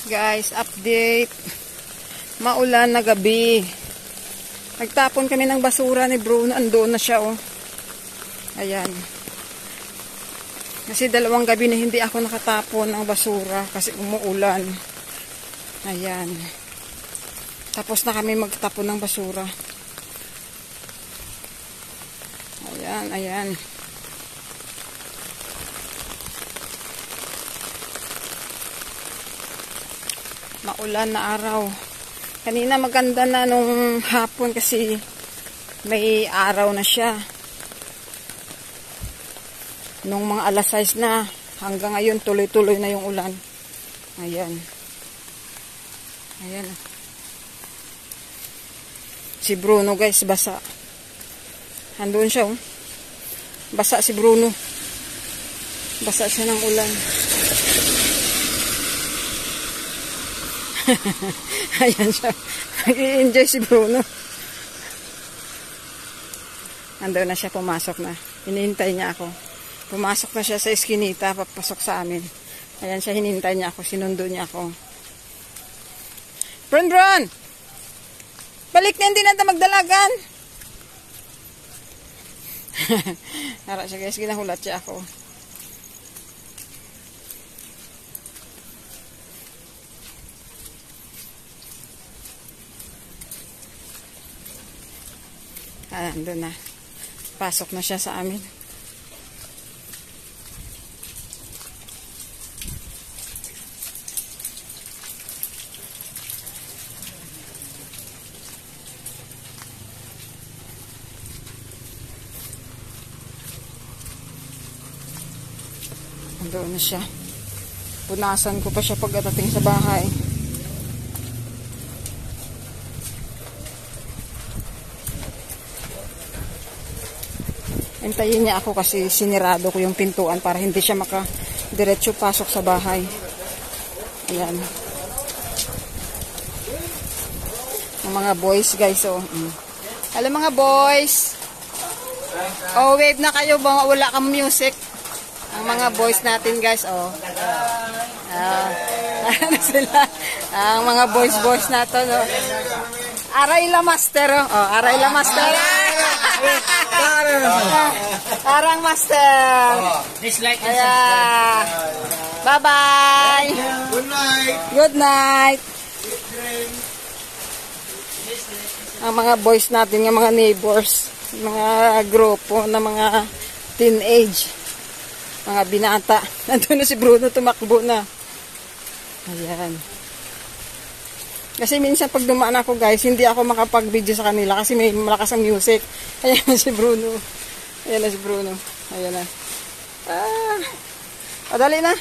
Guys, update. Maulan na gabi. Nagtapon kami ng basura ni Bruno. Andoon na siya, oh. Ayan. Kasi 2 gabi na hindi ako nakatapon ng basura kasi umuulan. Ayan. Tapos na kami magtapon ng basura. Ayan, ayan. Maulan na araw. Kanina maganda na nung hapon kasi may araw na siya. Nung mga alas 6 na, hanggang ngayon tuloy-tuloy na yung ulan. Ayan. Ayan. Si Bruno guys, basa. Andun siya, oh. Basa si Bruno. Basa siya ng ulan. Ayan siya. Nag-i-enjoy si Bruno. Andun na siya, pumasok na. Hinihintay niya ako. Pumasok na siya sa eskinita, papasok sa amin. Ayan siya, hinihintay niya ako. Sinundo niya ako. Bron! Balik na, hindi na magdalagan. Harap siya guys, ginahulat siya ako. Andun na. Pasok na siya sa amin. Andun na siya. Punasan ko pa siya pagdating sa bahay. Hintayin niya ako kasi sinirado ko yung pintuan para hindi siya maka-diretso pasok sa bahay. Ayan. Ang mga boys guys, oh. Hello mga boys. Oh, wave na kayo, wala kang music. Ang mga boys natin guys, oh. Ano sila? Ang mga boys natin, oh. Arayla Master, oh. Arayla Master. Arang Master. Dislike and subscribe. Bye-bye. Good night. Good night. Ang mga boys natin, yung mga neighbors, mga grupo na mga teenage, mga binata. Nandun na si Bruno, tumakbo na. Ayan. Kasi minsan pag dumaan ako guys, hindi ako makapag-video sa kanila kasi may malakas ang music. Ayan na si Bruno. Ayan na si Bruno. Ayan na. Padali na.